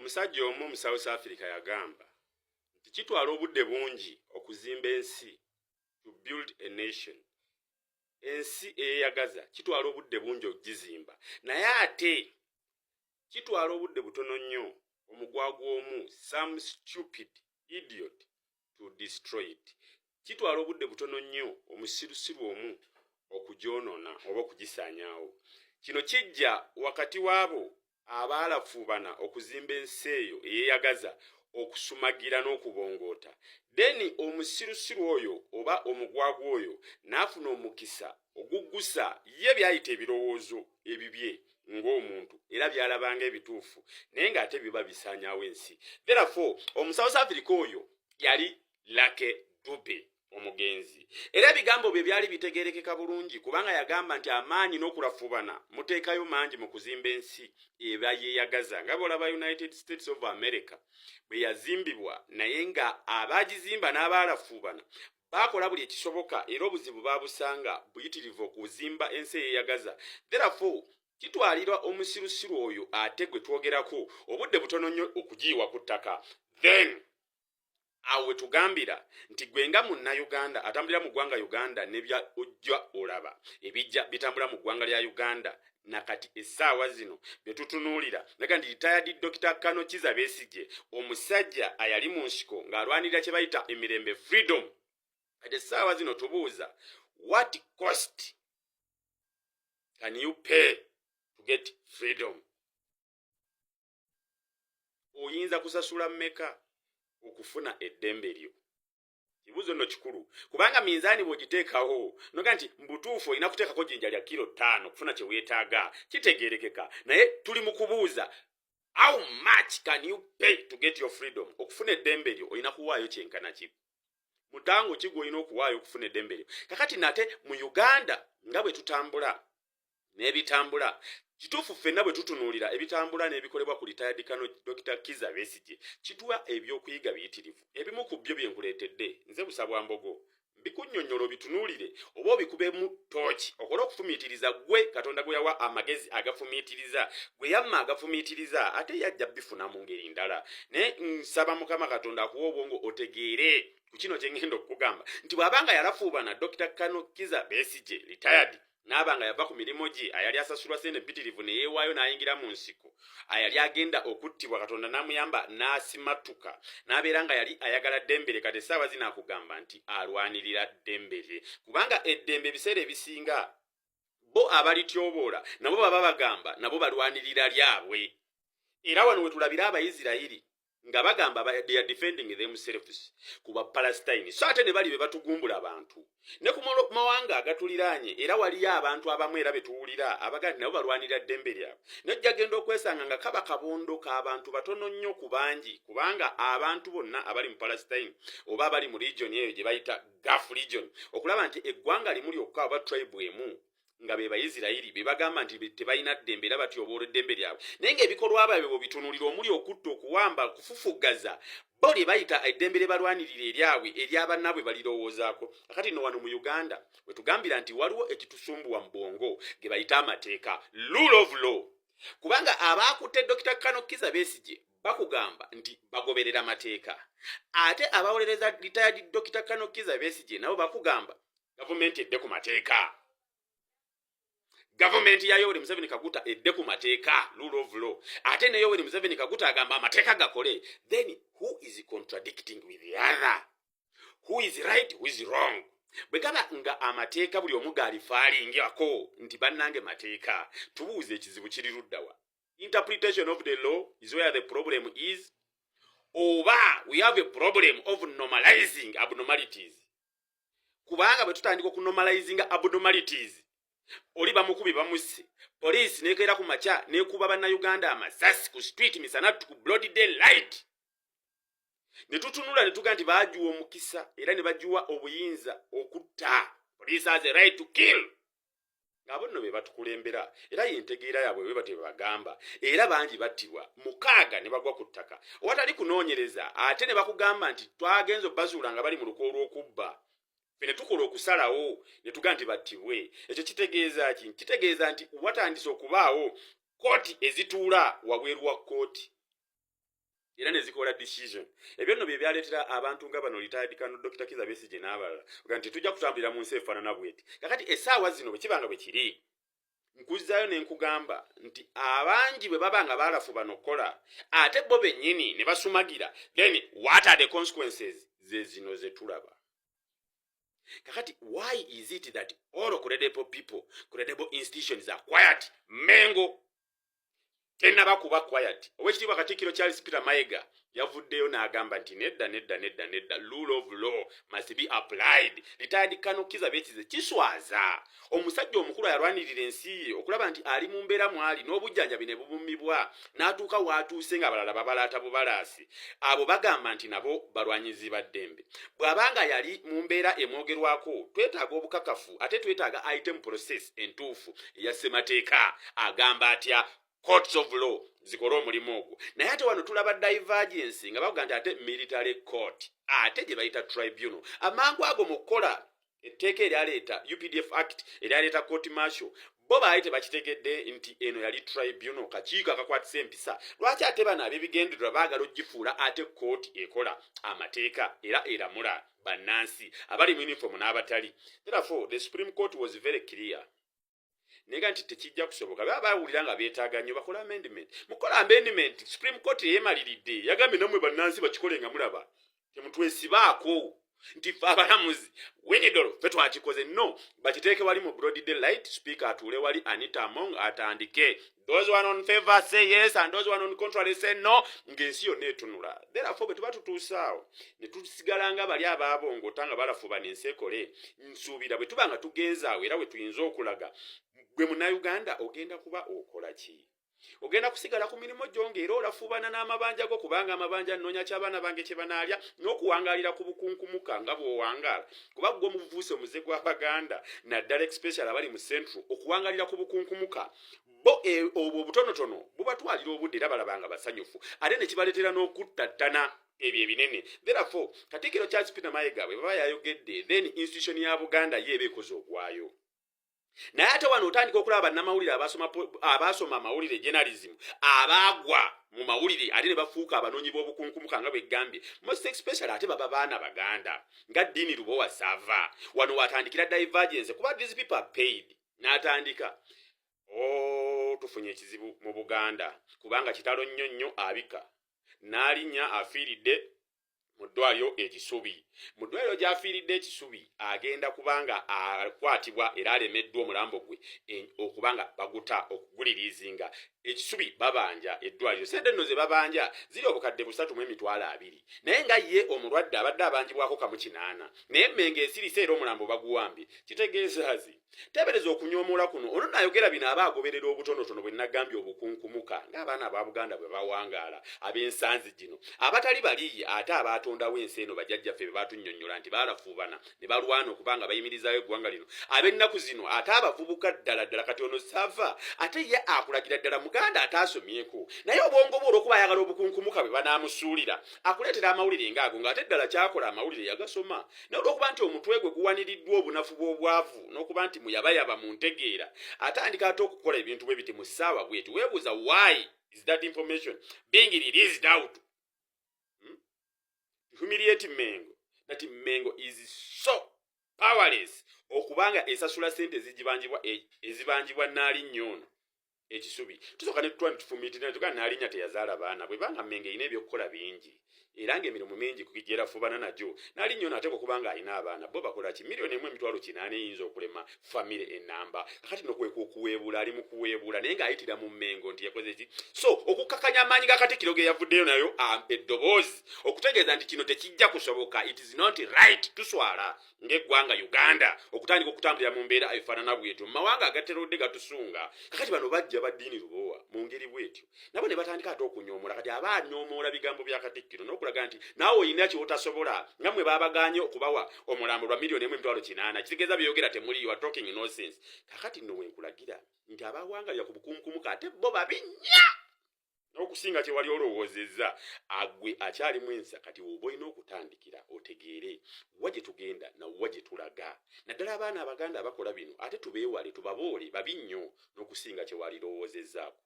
Omusajja omu mu South Africa yagamba nti kitwala obudde bungi okuzimba ensi, to build a nation. Ensi eyeyagaza kitwala obudde bungi okugizimba, naye ate kitwala obudde butono nnyo omugwagwa omu, some stupid idiot, to destroy it. Kitwala obudde butono nnyo omusirusiru omu okugyonoona oba okugisaanyaawo. Kino kijja wakati w'abo abaalafuubana okuzimba ensi eyo eyeyagaza, okusumagira n'okubongoota. Then omusirusiru oyo oba omugwagwa oyo n'afuna omukisa oguggusa ye byayita ebirowoozo ebibye ng'omuntu era byalabanga ebituufu naye ng'ate biba bisaanyaawo ensi. Therefore omusouth Africa oyo yali Lucky Dube omugenzi, era ebigambo bye byali bitegeerekeka bulungi kubanga yagamba nti amaanyi n'okulafuubana muteekayo mangi mu kuzimba ensi eba yeeyagaza nga bw'olaba United States of America bwe yazimbibwa, naye nga abaagizimba n'abaalafuubana baakola buli ekisoboka era obuzibu baabusanga buyitirivu okuzimba ensi eyeeyagaza. Therefore kitwalira omusirusiru oyo ate gwe twogerako obudde butono nnyo okugiyiwa ku ttaka. Then awo we tugambira nti gwe nga munnayuganda atambulira mu ggwanga Uganda nebya ojja olaba ebijja bitambula mu ggwanga lya Uganda nakati essaawa zino bye tutunuulira. Naga ndi retired Dr. Kano Kiza Besigye, omusajja ayali mu nsiko ng'alwanirira kye bayita emirembe, freedom. Kati essaawa zino tubuuza, what cost can you pay to get freedom? Oyinza kusasula mmeka okufuna eddembe lyo? Kibuuzo nno kikulu kubanga minzaani bw'ogiteekawo noga nti mbutuufu olina kuteekako jjinja lya kilo 5 okufuna kye weetaaga, kitegeerekeka. Naye tuli mu kubuuza, how much can you pay to get your freedom? Okufuna eddembe lyo olina kuwaayo kyenkana ki? Mutango ki gw'olina okuwaayo okufuna eddembe lyo? Kakati nate mu Uganda nga bwe tutambula n'ebitambula, kituufu ffenna bwe tutunuulira ebitambula n'ebikolebwa ku retired Kano Dr. Kiza Besigye kituwa ebyokuyiga biyitirivu. Ebimu ku byo bye nkuleetedde nze Busabwambogo bikunnyonnyola obitunuulire oba obikubemu tooki okola okufumiitiriza gwe Katonda gwe yawa amagezi agafumiitiriza, gwe yamma agafumiitiriza ate yajja bifuna mu ngeri ndala. Naye nsaba Mukama Katonda akuwa obwongo otegeere ku kino kye ngenda okukugamba nti bw'abanga yalafuubana Dr. Kano Kiza Besigye retired n'abanga yava ku mirimu gye, ayali asasulwa ssente mpitirivu ne yeewaayo n'ayingira mu nsiko, ayali agenda okuttibwa Katonda n'amuyamba n'asimatuka n'abeera nga yali ayagala ddembe. Kati essaawa zino akugamba nti alwanirira ddembe lye kubanga eddembe ebiseera ebisinga bo abalityoboola nabo baba bagamba nabo balwanirira lyabwe. Era wano we tulabira Abayisirayiri nga bagamba they are defending themselves ku Bapalestine, so ate ne bali be batugumbula abantu ne ku mawanga agatuliraanye. Era waliyo abantu abamu era betuwulira abaga nabo balwanira ddembe lyabwe. Nojja genda okwesanga nga kaba kabondo k'abantu batono nnyo ku bangi kubanga abantu bonna abali mu Palestine oba abali mu region eyo gye bayita Gulf region okulaba nti eggwanga limu lyokka oba tribe emu nga be Bayisirayiri be bagamba nti tebalina ddembe era batyoboola eddembe lyabwe. Naye ng'ebikolwa byabwe bwe bitunuulira omuli okutta, okuwamba, okufufugaza, bo lye bayita eddembe lye balwanirira eryabwe eryabannaabwe balirowoozaako. Akati nno wano mu Uganda bwe tugambira nti waliwo ekitusumbuwa mu bwongo ge bayita amateeka, rule of law. Kubanga abaakutte Dr. Kano Kiza Besigye bakugamba nti bagoberera amateeka, ate abawolereza retired Dr. Kano Kiza Besigye nabo bakugamba gavumenti edde ku mateeka. Gavumenti ya Yoweri Museveni Kaguta edde ku mateeka, rule of law. Ate ne Yoweri Museveni Kaguta agamba amateeka gakole. Then who is contradicting with the other? Who is right, who is wrong? Bwe gaba nga amateeka buli omu gaalifaalingako nti bannange mateeka, tubuuze ekizibu kiri luddawa? Interpretation of the law is where the problem is, oba we have a problem of normalizing abnormalities. Kubanga bwe tutandika okunormalizing abnormalities, oli bamukubi bamusse, poliisi nekeera ku makya nekuba bannayuganda amasasi ku street misana ku broad daylight, ne tutunula ne tuga nti baajuwa omukisa era ne bajuwa obuyinza okutta. Police has a right to kill. Ngabo nno be batukulembera era yentegeera yabwe bwe bate bagamba, era bangi battibwa 6 ne bagwa ku ttaka watali kunoonyereza, ate ne bakugamba nti twagenza bazuula nga bali mu lukoo lw'okubba. Fene tukola okusalawo ne tuga nti battibwe. Ekyo kitegeeza ki? Kitegeeza nti watandise okubaawo kooti ezituula wabweru wa kooti. era ne zikola decision. Ebyo nno bye byaleetera abantu nga bano retired Kano Dr. Kizza Besigye n'abalala nga nti tujja kutambulira mu nsi efaanana bweti. Kakati essaawa zino bwe kibanga bwe kiri nkuzzayo ne nkugamba nti abangi bwe baba nga baalafu bano kola ate bo bennyini ne basumagira, then what are the consequences? Ze zino ze tulaba. Kakati why is it that all credible people, credible institutions are quiet? Mengo tenaba kuba quiet. Owekitiibwa Katikkiro Charles Peter Mayiga yavuddeyo n'agamba nti nedda rule of law must be applied. Retired Kano Kizza Besigye kiswaza omusajja omukulu ayalwanirira ensi ye okulaba nti ali mu mbeera mwali n'obujjanjabi ne bubumibwa n'atuuka waatuuse nga abalala babalaata bubalaasi. Abo bagamba nti nabo balwanyizi ba ddembe. Bw'abanga yali mu mbeera emwogerwako twetaaga obukakafu ate twetaaga item process entuufu eya ssemateeka. Agamba atya courts of law zikola omulimu ogwo. Naye ate wano tulaba divergence nga bavuga nti ate military court ate gye bayita tribunal. Amangu ago mu kukola etteeka eryaleeta UPDF Act eryaleeta court martial bo baali tebakitegedde nti eno yali tribunal, kakiiko akakwatisa empisa. Lwaki ate bano ab'ebigendererwa baagala ogifuula ate court ekola amateeka era eramula bannansi abali mu uniform n'abatali. Therefore the Supreme Court was very clear. Nega nti tekijja kusoboka. Baba bawulira nga beetaaga nnyo bakola amendment. Mukola amendment Supreme Court yeemaliridde yagambye nammwe bannansi bakikole nga mulaba temutwesibaako nti ffe abalamuzi Winidoro ffe twakikoze. No, bakiteeke wali mu broad daylight, speaker atuule wali Anita Among atandike. Those one on favor say yes and those one on contrary say no. Ng'ensi yonna etunula. Therefore bwe tuba tutuusaawo ne tusigala nga bali abaabongota nga balafuba n'ensi ekole, nsuubira bwe tuba nga tugenze awo era bwe tuyinza okulaga gwe Munnayuganda ogenda kuba okola ki? Ogenda kusigala ku mirimu gyo ng'era olafuubana n'amabanja go kubanga amabanja nnoonya ky'abaana bange kye banaalya n'okuwangaalira ku bukunkumuka nga bw'owangaala. Kuba gwe omuvuuse omuze gw'Abaganda naddala especially abali mu Central okuwangaalira ku bukunkumuka bo obwo obutonotono bubatwalira obudde era balabanga basanyufu ate ne kibaleetera n'okuttattana ebyo ebinene. Therefore Katikkiro Charles Peter Mayiga bwe baba yayogedde then institution ya Buganda ye eba ekoze ogwayo. Naye ate wano otandika okulaba bannamawulire abaasoma amawulire journalism abaagwa mu mawulire ate ne bafuuka abanoonyi b'obukunkumuka nga bweggambye most especially ate baba baana Baganda nga Dini Lubowa Sava. Wano watandikira divergence kuba these people are paid. N'atandika tufunye ekizibu mu Buganda kubanga kitalo nnyonnyo abika n'alinnya afiiridde mu ddwaliro ekisubi. Mu ddwaliro gy'afiiridde ekisubi agenda kubanga akwatibwa era alemeddwa omulambo gwe okubanga baguta okugulirizinga ekisubi babanja eddwaliro. Sente nno ze babanja ziri obukadde 3,200 naye nga ye omulwadde abadde abanjibwako kamu 8 naye Mmengo esirise era omulambo baguwambye. Kitegeezaazi tebereza okunyoomola kuno ono nayogera bino aba agoberera obutonotono bwe nagambye obukunkumuka ng'abaana aba Buganda bwe bawangaala ab'ensanzi gino abatali baliye ate abatondawo ensi eno bajjajjaffe be batunnyonnyola nti baalafuubana ne balwana okubanga bayimirizaayo eggwanga lino ab'ennaku zino ate abavubuka ddala kati ono Sava ate ye akulagira ddala Muganda ataasomyeko naye obwongo bwe olw'okuba ayagala obukunkumuka bwe banaamusuulira akuleetera amawulire ng'ago ng'ate ddala kyakola amawulire yagasoma naye olw'okuba nti omutwe gwe guwaniriddwa obunafu bw'obwavu n'okuba nti muyabayaba mu ntegeera atandika ate okukola ebintu bwe biti mu ssaawa bweti weebuuza why is that information being released out humiliate Mmengo that Mmengo is so powerless okubanga esasula sente ezibanjibwa Nnaalinnya ono ekisubi. Tusooka ne tufumiitira tugaa Nnaalinnya teyazaala baana bwe banga Mmengo erina ebyokukola bingi era ng'emirimu mingi kugijera fubana nagyo. Nnaalinnya ono ateekwa okubanga alina abaana bo bakola ki? 1,800,000 eyinza okulema famire ennamba. Kakati nokweka okuweebuula ali mu kuweebuula naye ng'ayitira mu Mmengo nti yakoze ki? So okukakanya amaanyi ga Katikkiro ge yavuddeyo nayo eddoboozi okutegeeza nti kino tekijja kusoboka. It is not right tuswala ng'eggwanga Uganda okutandika okutambulira mu mbeera efaanana bwetyo mu mawanga agaterodde gatusunga. Kakati bano bajja ba Dini Lubowa mu ngeri bwetyo nabo ne batandika ate okunyoomola kati aba anyoomola bigambo bya Katikkiro n'okulaga nti naawe olina kyotasobola nga mmwe baabaganye okubawa omulambo lwa 1,800,000 kitegeeza byogera temuli you are talking nonsense. Kakati nno wenkulagira nti abawangalira ku bukunkumuka ate bo babinnya n'okusinga kye wali olowoozezza agwe akyalimu ensa. Kati woba olina okutandikira otegeere wa gye tugenda na wa gye tulaga naddala abaana Abaganda abakola bino ate tubeewale tubaboole babi nnyo n'okusinga kye wali lowoozezzaako.